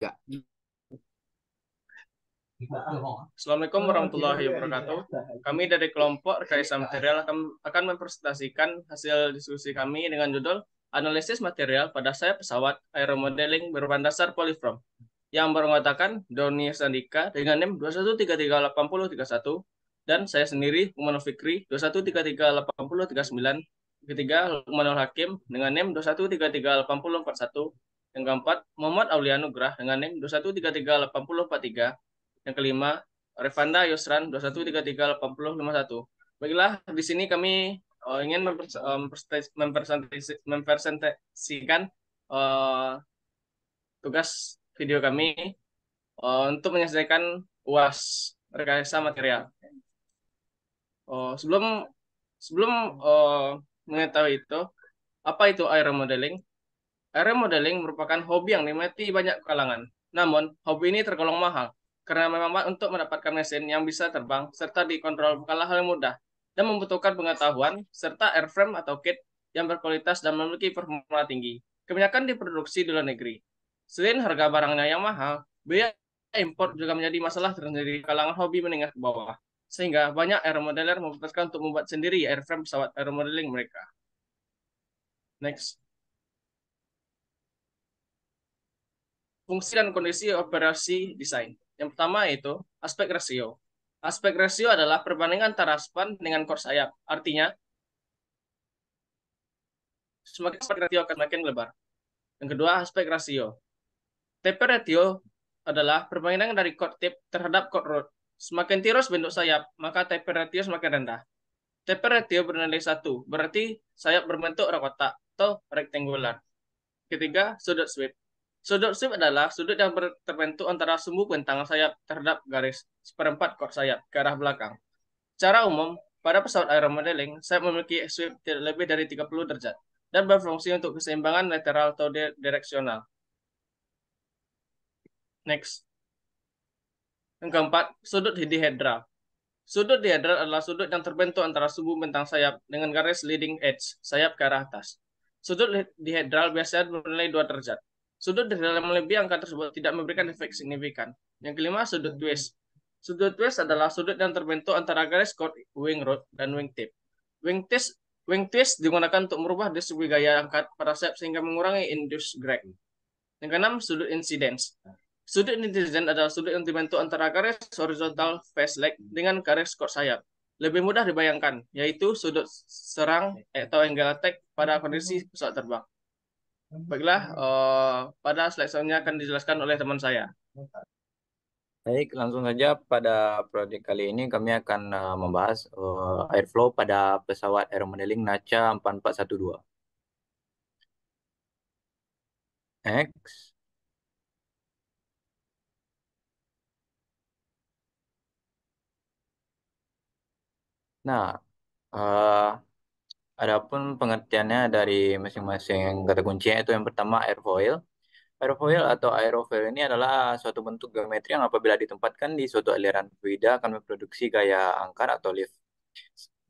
Enggak. Assalamualaikum warahmatullahi wabarakatuh. Kami dari kelompok Rekayasa Material akan mempresentasikan hasil diskusi kami dengan judul Analisis Material pada Sayap Pesawat Aeromodeling Berbahan Dasar Polyfoam yang beranggotakan Doni Sandika dengan NIM 21338031 dan saya sendiri Umanul Fikri 21338039, ketiga Lukmanul Hakim dengan NIM 21338041, yang keempat Muhammad Aulia Nugrah dengan NIM 21338043, yang kelima, Revanda Yusran 21338051. Baiklah, di sini kami ingin mempresentasikan tugas video kami untuk menyelesaikan UAS rekayasa material. Sebelum sebelum mengetahui itu, apa itu aeromodeling? Aeromodeling merupakan hobi yang diminati banyak kalangan. Namun, hobi ini tergolong mahal karena memang untuk mendapatkan mesin yang bisa terbang serta dikontrol bukanlah hal yang mudah dan membutuhkan pengetahuan serta airframe atau kit yang berkualitas dan memiliki performa tinggi. Kebanyakan diproduksi di luar negeri. Selain harga barangnya yang mahal, biaya impor juga menjadi masalah tersendiri di kalangan hobi menengah ke bawah. Sehingga banyak aeromodeler memutuskan untuk membuat sendiri airframe pesawat aeromodeling mereka. Next. Fungsi dan kondisi operasi desain. Yang pertama yaitu aspek rasio. Aspek rasio adalah perbandingan antara span dengan kor sayap. Artinya, semakin aspek rasio akan semakin lebar. Yang kedua, aspek rasio. TP ratio adalah perbandingan dari chord tip terhadap chord root. Semakin tirus bentuk sayap, maka TP ratio semakin rendah. TP ratio bernilai 1, berarti sayap berbentuk kotak atau rektangular. Ketiga, sudut sweep. Sudut sweep adalah sudut yang terbentuk antara sumbu bentang sayap terhadap garis seperempat chord sayap ke arah belakang. Secara umum, pada pesawat aeromodeling, sayap memiliki sweep tidak lebih dari 30 derajat dan berfungsi untuk keseimbangan lateral atau direksional. Next. Yang keempat, sudut dihedral. Sudut dihedral adalah sudut yang terbentuk antara sumbu bentang sayap dengan garis leading edge sayap ke arah atas. Sudut dihedral biasanya bernilai 2 derajat. Sudut dihedral yang melebihi angka tersebut tidak memberikan efek signifikan. Yang kelima, sudut twist. Sudut twist adalah sudut yang terbentuk antara garis chord wing root dan wing tip. Wing twist digunakan untuk merubah distribusi gaya angkat pada sayap sehingga mengurangi induced drag. Yang keenam, sudut incidence. Sudut incidence adalah sudut yang dibentuk antara garis horizontal face leg dengan garis chord sayap. Lebih mudah dibayangkan, yaitu sudut serang atau angle attack pada kondisi pesawat terbang. Baiklah, pada slide selanjutnya akan dijelaskan oleh teman saya. Baik, langsung saja pada proyek kali ini kami akan membahas airflow pada pesawat aeromodeling NACA 4412. Next. Nah, eh, adapun pengertiannya dari masing-masing kata kuncinya itu yang pertama airfoil. Aerofoil atau aerofoil ini adalah suatu bentuk geometri yang apabila ditempatkan di suatu aliran fluida akan memproduksi gaya angkat atau lift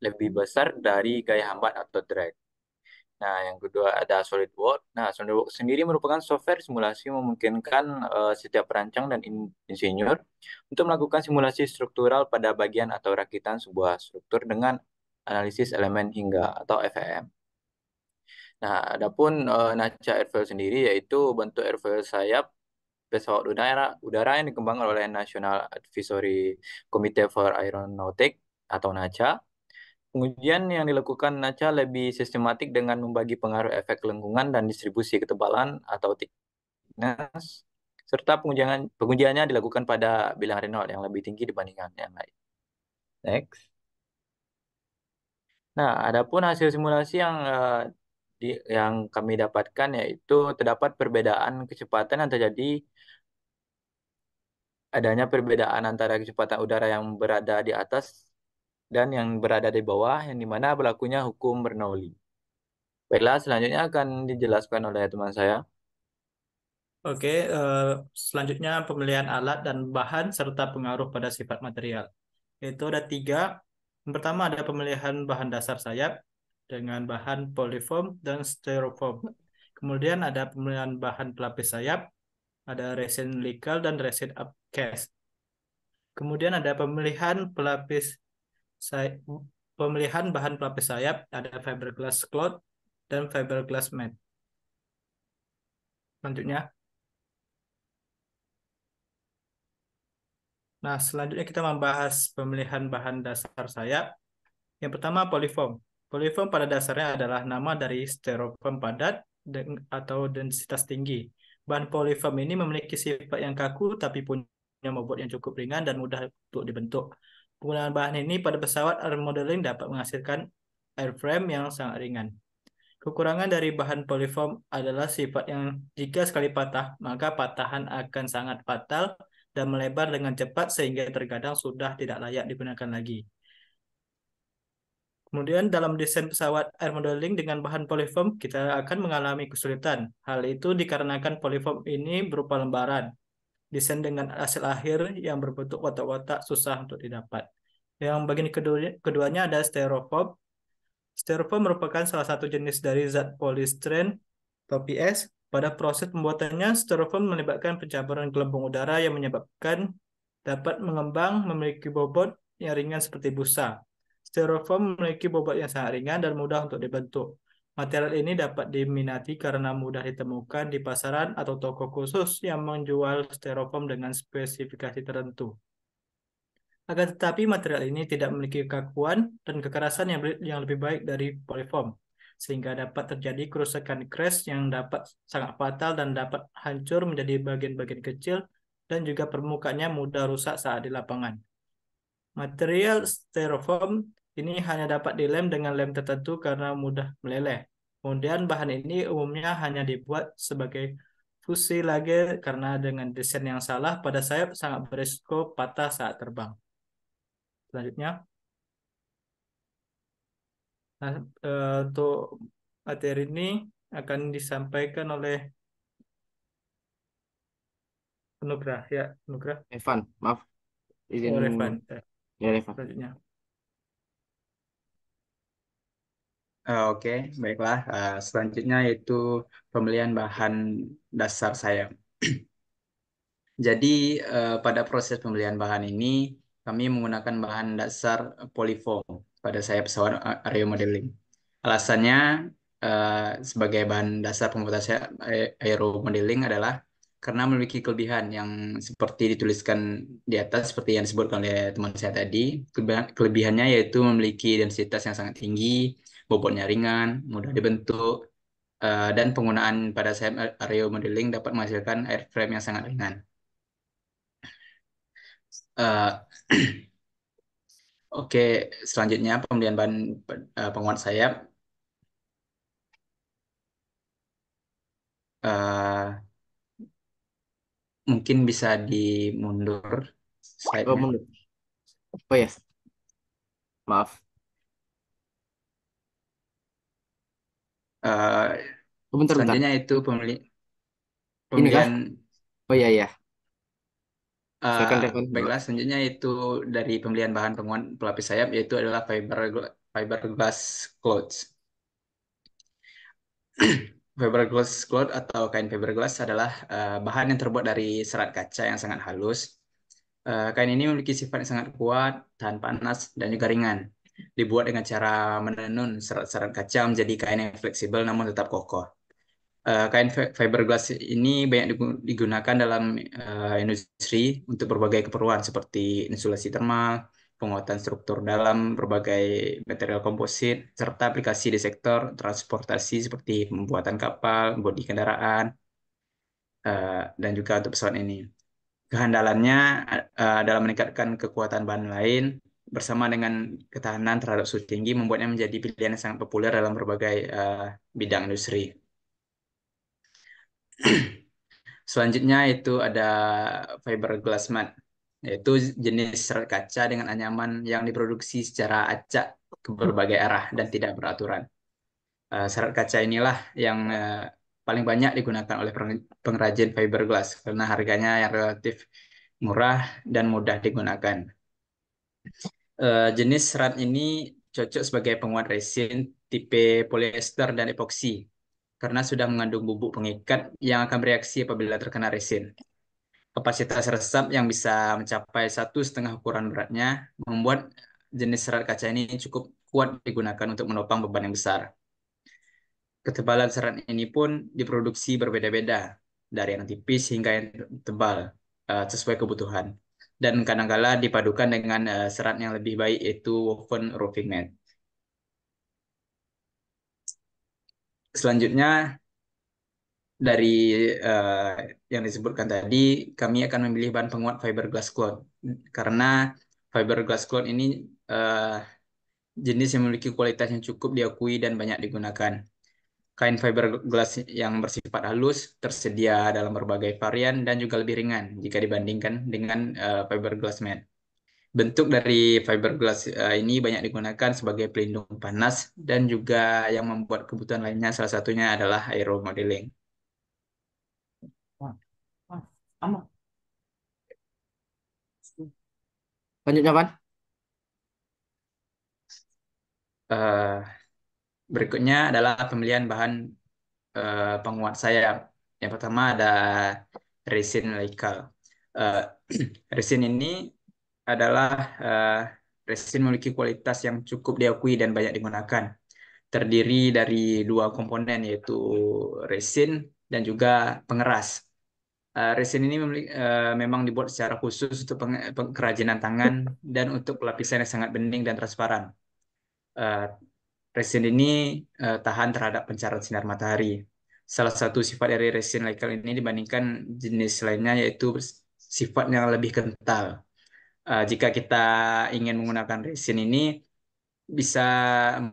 lebih besar dari gaya hambat atau drag. Nah, yang kedua ada SolidWorks. Nah, SolidWorks sendiri merupakan software simulasi memungkinkan setiap perancang dan insinyur untuk melakukan simulasi struktural pada bagian atau rakitan sebuah struktur dengan analisis elemen hingga atau FEM. Nah, adapun NACA airfoil sendiri yaitu bentuk airfoil sayap pesawat udara yang dikembangkan oleh National Advisory Committee for Aeronautics atau NACA. Pengujian yang dilakukan NACA lebih sistematik dengan membagi pengaruh efek lengkungan dan distribusi ketebalan atau thickness, serta pengujiannya dilakukan pada bilang Reynolds yang lebih tinggi dibandingkan yang lain. Next. Nah, adapun hasil simulasi yang kami dapatkan yaitu terdapat perbedaan kecepatan yang terjadi adanya perbedaan antara kecepatan udara yang berada di atas dan yang berada di bawah, yang dimana berlakunya hukum Bernoulli. Baiklah, selanjutnya akan dijelaskan oleh teman saya. Oke, selanjutnya pemilihan alat dan bahan serta pengaruh pada sifat material. Itu ada tiga. Yang pertama ada pemilihan bahan dasar sayap dengan bahan polyfoam dan styrofoam. Kemudian ada pemilihan bahan pelapis sayap, Ada resin likal dan resin upcast. Kemudian ada say- pemilihan bahan pelapis sayap, ada fiberglass cloth dan fiberglass mat. Selanjutnya, selanjutnya kita membahas pemilihan bahan dasar sayap. Yang pertama, polyfoam. Polyfoam pada dasarnya adalah nama dari styrofoam padat atau densitas tinggi. Bahan polyfoam ini memiliki sifat yang kaku tapi punya bobot yang cukup ringan dan mudah untuk dibentuk. Penggunaan bahan ini pada pesawat aeromodeling dapat menghasilkan airframe yang sangat ringan. Kekurangan dari bahan polyfoam adalah sifat yang jika sekali patah, maka patahan akan sangat fatal dan melebar dengan cepat sehingga terkadang sudah tidak layak digunakan lagi. Kemudian dalam desain pesawat air modeling dengan bahan polyfoam, kita akan mengalami kesulitan. Hal itu dikarenakan polyfoam ini berupa lembaran. Desain dengan hasil akhir yang berbentuk kotak-kotak susah untuk didapat. Yang bagian keduanya ada styrofoam. Styrofoam merupakan salah satu jenis dari zat polystyrene atau PS. Pada proses pembuatannya, styrofoam melibatkan pencaburan gelembung udara yang menyebabkan dapat mengembang memiliki bobot yang ringan seperti busa. Styrofoam memiliki bobot yang sangat ringan dan mudah untuk dibentuk. Material ini dapat diminati karena mudah ditemukan di pasaran atau toko khusus yang menjual styrofoam dengan spesifikasi tertentu. Akan tetapi material ini tidak memiliki kekakuan dan kekerasan yang lebih baik dari polyfoam, sehingga dapat terjadi kerusakan crash yang dapat sangat fatal dan dapat hancur menjadi bagian-bagian kecil dan juga permukaannya mudah rusak saat di lapangan. Material styrofoam ini hanya dapat dilem dengan lem tertentu karena mudah meleleh. Kemudian bahan ini umumnya hanya dibuat sebagai fuselage karena dengan desain yang salah pada sayap sangat berisiko patah saat terbang. Selanjutnya, untuk materi ini akan disampaikan oleh Nugrah. Ya, Nugrah. Evan, maaf, izin. Oh, Revan. Ya, Evan. Selanjutnya. Oke, baiklah. Selanjutnya yaitu pemilihan bahan dasar sayap. Jadi pada proses pembelian bahan ini kami menggunakan bahan dasar polyfoam pada sayap pesawat Aero Modeling. Alasannya sebagai bahan dasar pembuatan sayap Aero Modeling adalah karena memiliki kelebihan yang seperti dituliskan di atas seperti yang disebutkan oleh teman saya tadi. Kelebihannya yaitu memiliki densitas yang sangat tinggi, bobotnya ringan, mudah dibentuk, dan penggunaan pada sayap Aero Modeling dapat menghasilkan airframe yang sangat ringan. Eh, Oke, selanjutnya pembelian bahan penguat sayap. Eh, Mungkin bisa dimundur Oh, slide-nya. mundur. Oh ya, maaf. Eh, Oh, bentar. Selanjutnya itu Ini kah? pemilihan Oh iya, iya. eh, Silakan, Evan. Maaf. baiklah, selanjutnya itu dari pembelian bahan penguat pelapis sayap yaitu adalah fiberglass cloth. Fiberglass cloth atau kain fiberglass adalah bahan yang terbuat dari serat kaca yang sangat halus. Kain ini memiliki sifat yang sangat kuat, tahan panas, dan juga ringan. Dibuat dengan cara menenun serat-serat kaca menjadi kain yang fleksibel namun tetap kokoh. Kain fiberglass ini banyak digunakan dalam industri untuk berbagai keperluan seperti insulasi termal, penguatan struktur dalam berbagai material komposit, serta aplikasi di sektor transportasi seperti pembuatan kapal, bodi kendaraan, dan juga untuk pesawat ini. Kehandalannya dalam meningkatkan kekuatan bahan lain bersama dengan ketahanan terhadap suhu tinggi membuatnya menjadi pilihan yang sangat populer dalam berbagai bidang industri. Selanjutnya itu ada fiberglass mat, yaitu jenis serat kaca dengan anyaman yang diproduksi secara acak ke berbagai arah dan tidak beraturan. Serat kaca inilah yang paling banyak digunakan oleh pengrajin fiberglass karena harganya yang relatif murah dan mudah digunakan. Jenis serat ini cocok sebagai penguat resin tipe polyester dan epoksi karena sudah mengandung bubuk pengikat yang akan bereaksi apabila terkena resin. kapasitas resap yang bisa mencapai 1,5 ukuran beratnya, membuat jenis serat kaca ini cukup kuat digunakan untuk menopang beban yang besar. Ketebalan serat ini pun diproduksi berbeda-beda, dari yang tipis hingga yang tebal, sesuai kebutuhan. Dan kadang-kala dipadukan dengan serat yang lebih baik, yaitu woven roofing mat. Selanjutnya, dari eh, yang disebutkan tadi, kami akan memilih bahan penguat fiberglass cloth karena fiberglass cloth ini eh, jenis yang memiliki kualitas yang cukup diakui dan banyak digunakan. Kain fiberglass yang bersifat halus tersedia dalam berbagai varian dan juga lebih ringan jika dibandingkan dengan fiberglass mat. Bentuk dari fiberglass ini banyak digunakan sebagai pelindung panas dan juga yang membuat kebutuhan lainnya, salah satunya adalah aeromodeling. Lanjutnya, Van. Eh, Berikutnya adalah pemilihan bahan penguat sayap. Yang pertama ada resin Leikal. Eh, Resin ini adalah eh, resin memiliki kualitas yang cukup diakui dan banyak digunakan. Terdiri dari dua komponen, yaitu resin dan juga pengeras. Resin ini memang dibuat secara khusus untuk kerajinan tangan dan untuk lapisan yang sangat bening dan transparan. Eh, Resin ini tahan terhadap pancaran sinar matahari. Salah satu sifat dari resin Leikal ini dibandingkan jenis lainnya yaitu sifatnya lebih kental. Jika kita ingin menggunakan resin ini, bisa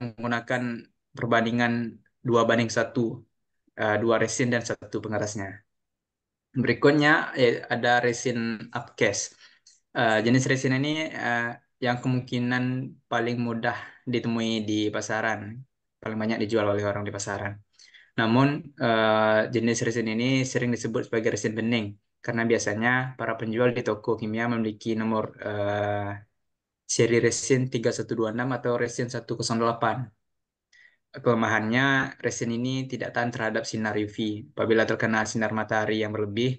menggunakan perbandingan 2:1, dua resin dan satu pengerasnya. Berikutnya ada resin upcast. Jenis resin ini yang kemungkinan paling mudah ditemui di pasaran, paling banyak dijual oleh orang di pasaran. Namun jenis resin ini sering disebut sebagai resin bening karena biasanya para penjual di toko kimia memiliki nomor seri resin 3126 atau resin 108. Kelemahannya, resin ini tidak tahan terhadap sinar UV. Apabila terkena sinar matahari yang berlebih,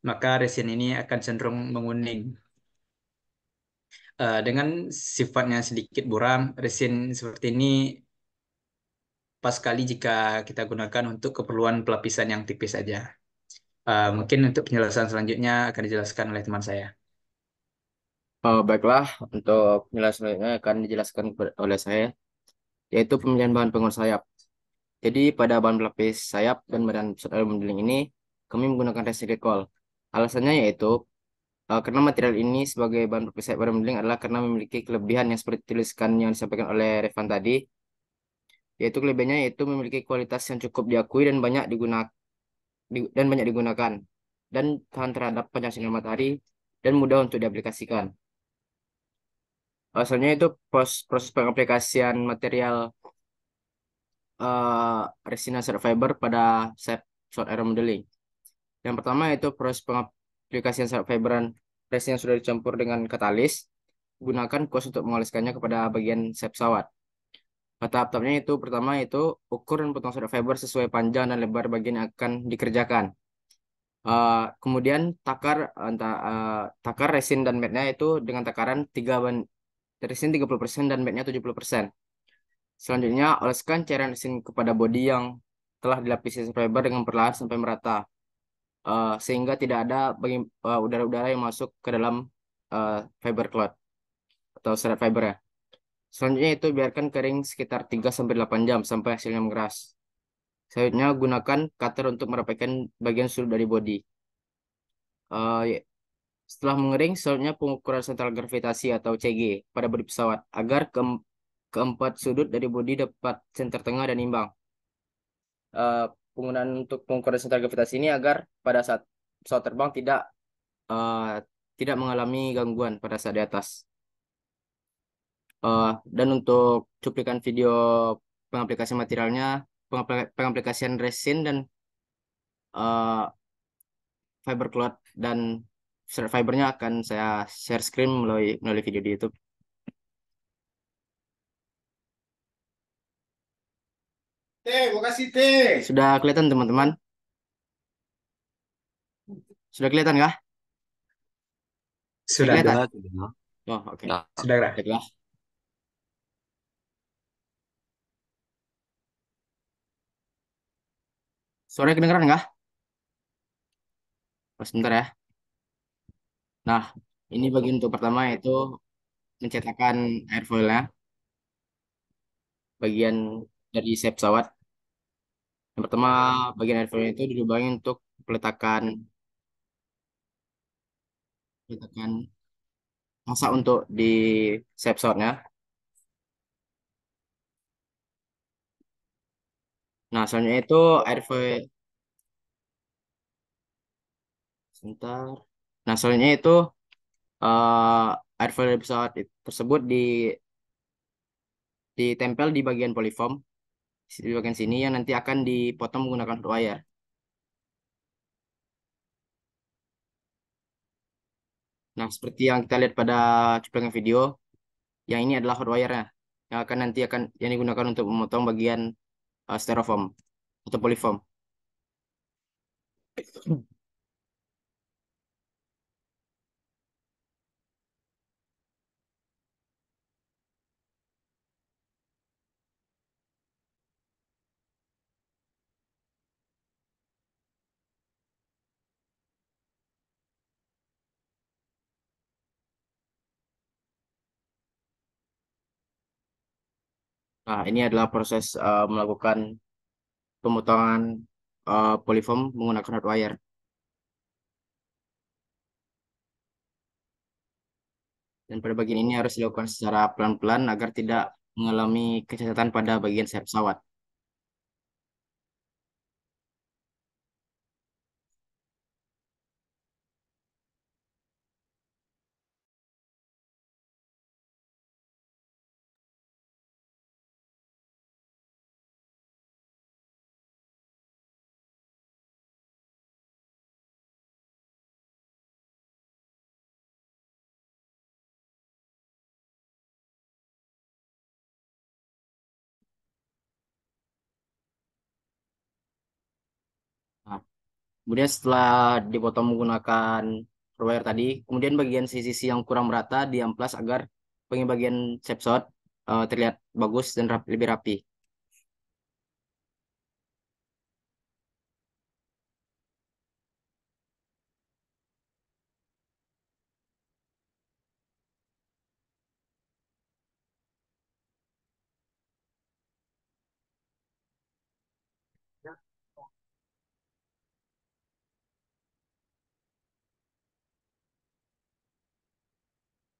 maka resin ini akan cenderung menguning. Dengan sifatnya sedikit buram, resin seperti ini pas sekali jika kita gunakan untuk keperluan pelapisan yang tipis saja. Mungkin untuk penjelasan selanjutnya akan dijelaskan oleh teman saya. Baiklah, untuk penjelasan selanjutnya akan dijelaskan oleh saya, yaitu pemilihan bahan penguat sayap. Jadi pada bahan pelapis sayap dan badan pesawat aeromodeling ini, kami menggunakan resin glycol. Alasannya yaitu karena material ini sebagai bahan pelapis sayap aeromodeling adalah karena memiliki kelebihan yang seperti tuliskan yang disampaikan oleh Revan tadi, yaitu kelebihannya yaitu memiliki kualitas yang cukup diakui dan banyak digunakan dan tahan terhadap pancaran sinar matahari dan mudah untuk diaplikasikan. Asalnya itu proses pengaplikasian material uh, resin short fiber pada set short aero modeling. Yang pertama itu proses pengaplikasian short fiberan resin yang sudah dicampur dengan katalis. Gunakan kuas untuk mengoleskannya kepada bagian set pesawat. Tahap-tahapnya itu pertama itu ukur dan potong short fiber sesuai panjang dan lebar bagian yang akan dikerjakan. Kemudian takar resin dan matnya itu dengan takaran resin 30% dan matnya 70%. Selanjutnya, oleskan cairan resin kepada bodi yang telah dilapisi fiber dengan perlahan sampai merata, sehingga tidak ada udara-udara yang masuk ke dalam fiber cloth atau serat fiber ya. Selanjutnya itu biarkan kering sekitar 3-8 jam sampai hasilnya mengeras. Selanjutnya, gunakan cutter untuk merapihkan bagian sudut dari bodi. Setelah mengering, selanjutnya pengukuran sentral gravitasi atau CG pada bodi pesawat agar keempat sudut dari bodi dapat center tengah dan imbang. eh, Penggunaan untuk pengukuran sentral gravitasi ini agar pada saat pesawat terbang eh, tidak mengalami gangguan pada saat di atas. Dan untuk cuplikan video pengaplikasian materialnya, pengaplikasian resin dan eh, fiber cloth dan serat fibernya akan saya share screen melalui video di YouTube. Makasih, Teh. Sudah kelihatan teman-teman? Sudah kelihatan kah? Bisa Sudah, kelihatan? Sudah. Oh, oke. Nah, sudah, Kak. Baiklah. Suara kedengeran nggak? Oh, sebentar ya. Nah, ini bagian untuk pertama yaitu mencetakan airfoilnya, bagian dari sep pesawat. Yang pertama, bagian airfoil itu dilubangin untuk peletakan peletakan masa untuk di sep pesawatnya. Nah, selanjutnya itu airfoil sebentar. Nah, selanjutnya itu airfoil dari pesawat tersebut ditempel di bagian polyfoam di bagian sini yang nanti akan dipotong menggunakan hot wire. Nah, seperti yang kita lihat pada cuplikan video, yang ini adalah hot wire-nya yang nanti akan yang digunakan untuk memotong bagian styrofoam atau polyfoam. Nah, ini adalah proses melakukan pemotongan polyfoam menggunakan hot wire. Dan pada bagian ini harus dilakukan secara pelan-pelan agar tidak mengalami kecacatan pada bagian sayap pesawat. Nah, kemudian setelah dipotong menggunakan hot wire tadi, kemudian bagian sisi-sisi yang kurang merata diamplas agar bagian sayap pesawat terlihat bagus dan lebih rapi.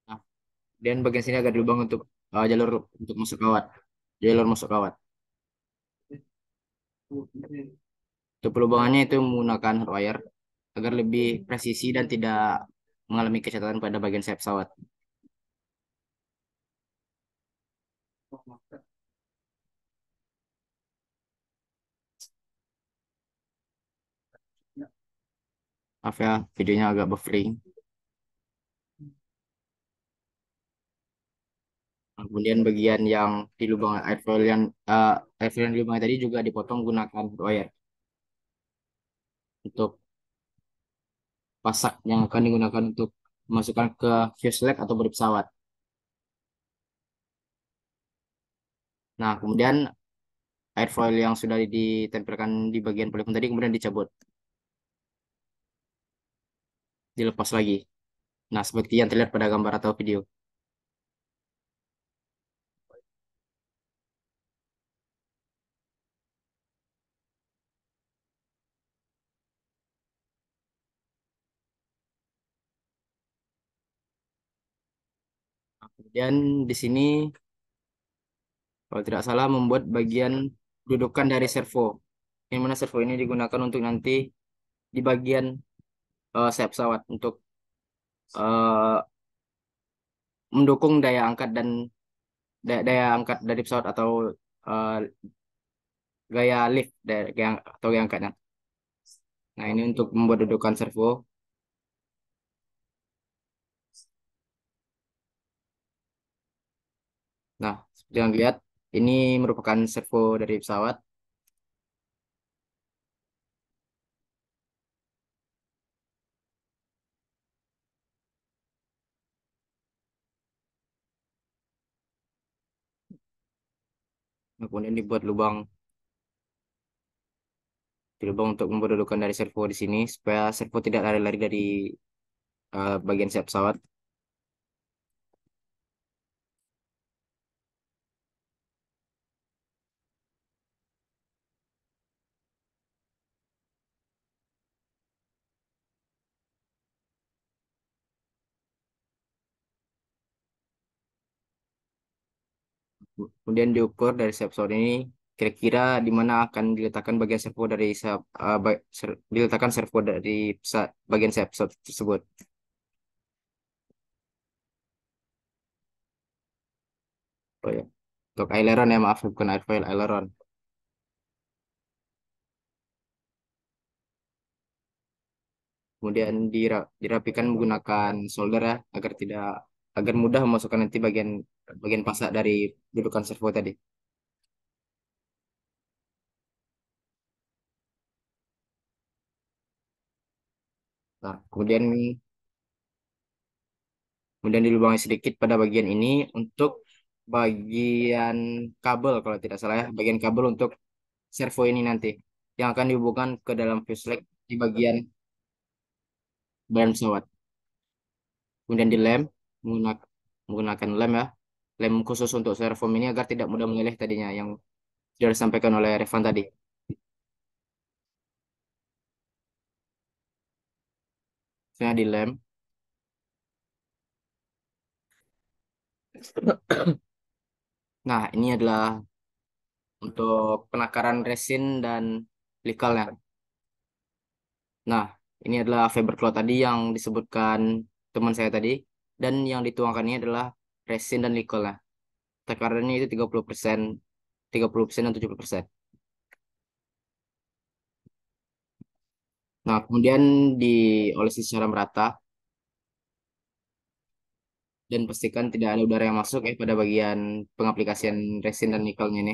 Nah, dan bagian sini agak lubang untuk jalur untuk masuk kawat. Jalur masuk kawat. Untuk pelubangannya itu menggunakan hot wire agar lebih presisi dan tidak mengalami kecacatan pada bagian sayap pesawat. Maaf ya, videonya agak buffering. Nah, kemudian bagian yang di lubang airfoil yang di lubang tadi juga dipotong menggunakan hot wire untuk pasak yang akan digunakan untuk memasukkan ke fuselage atau bodi pesawat. Nah, kemudian airfoil yang sudah ditempelkan di bagian polyfoam tadi kemudian dicabut, dilepas lagi. Nah, seperti yang terlihat pada gambar atau video. Nah, kemudian di sini kalau tidak salah membuat bagian dudukan dari servo. Yang mana servo ini digunakan untuk nanti di bagian sayap pesawat untuk eh, mendukung daya angkat dan daya angkat dari pesawat atau eh, gaya lift atau gaya angkatnya. Nah, ini untuk membuat dudukan servo. Nah, seperti yang lihat, ini merupakan servo dari pesawat. Nah, kemudian dibuat lubang di lubang untuk memperdudukan dari servo di sini supaya servo tidak lari-lari dari bagian sayap pesawat. Kemudian diukur dari sayap pesawat ini kira-kira di mana akan diletakkan bagian servo dari diletakkan servo dari bagian sayap pesawat tersebut. Oh ya, untuk aileron ya maaf bukan airfoil, aileron. Kemudian dirapikan menggunakan solder ya agar mudah memasukkan nanti bagian bagian pasak dari dudukan servo tadi. Nah, kemudian dilubangi sedikit pada bagian ini untuk bagian kabel kalau tidak salah ya, bagian kabel untuk servo ini nanti yang akan dihubungkan ke dalam fuselage di bagian badan pesawat. Kemudian dilem menggunakan lem ya, lem khusus untuk servo ini agar tidak mudah meleleh tadinya yang sudah disampaikan oleh Revan tadi. Saya dilem. Nah, ini adalah untuk penakaran resin dan likalnya. Nah, ini adalah fiberglass tadi yang disebutkan teman saya tadi. Dan yang dituangkan ini adalah resin dan nikelnya. Takarannya itu 30% dan 70%. Nah, kemudian diolesi secara merata dan pastikan tidak ada udara yang masuk pada bagian pengaplikasian resin dan nikelnya ini.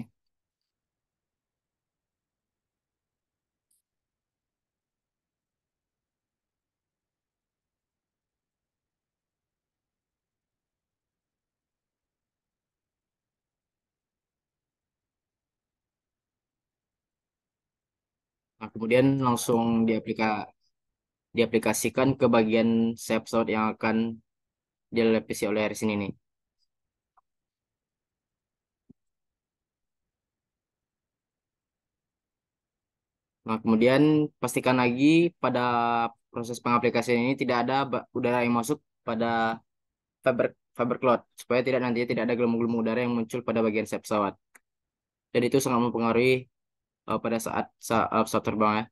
Nah, kemudian langsung diaplikasikan ke bagian sayap pesawat yang akan dilapisi oleh resin ini. Nah, kemudian pastikan lagi pada proses pengaplikasian ini tidak ada udara yang masuk pada fiber fibercloth supaya nantinya tidak ada gelembung-gelembung udara yang muncul pada bagian sayap pesawat. Dan itu sangat mempengaruhi pada saat pesawat terbang ya.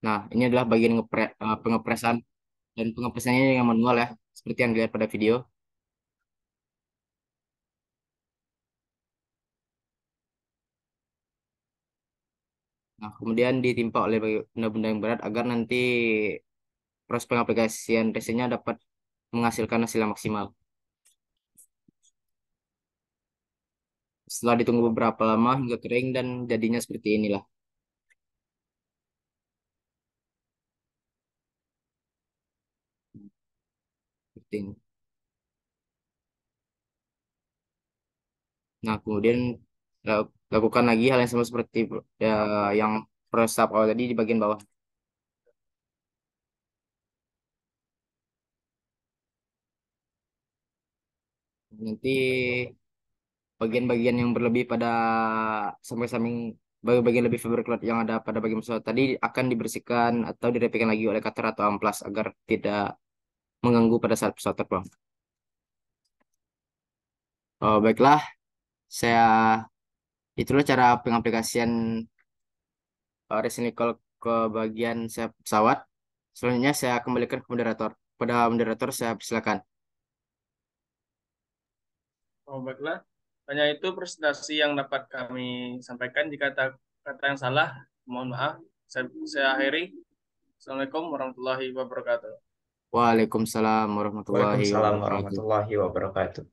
Nah, ini adalah bagian pengepresan dan pengepresannya yang manual ya, seperti yang dilihat pada video. Nah, kemudian ditimpa oleh benda-benda yang berat agar nanti proses pengaplikasian resinnya dapat menghasilkan hasil yang maksimal. Setelah ditunggu beberapa lama hingga kering dan jadinya seperti inilah. Seperti ini. Nah, kemudian lakukan lagi hal yang sama seperti ya, yang proses tahap awal tadi di bagian bawah. Nanti bagian-bagian yang berlebih pada samping-samping bagian lebih fiberglass yang ada pada bagian pesawat tadi akan dibersihkan atau dirapikan lagi oleh cutter atau amplas agar tidak mengganggu pada saat pesawat terbang. Oh, baiklah, saya itulah cara pengaplikasian resin nickel ke bagian sayap pesawat. Selanjutnya saya kembalikan ke moderator. Pada moderator saya persilakan. Oh, baiklah. Hanya itu presentasi yang dapat kami sampaikan. Jika ada kata yang salah, mohon maaf. Saya akhiri. Assalamualaikum warahmatullahi wabarakatuh. Waalaikumsalam warahmatullahi Waalaikumsalam wabarakatuh. warahmatullahi wabarakatuh.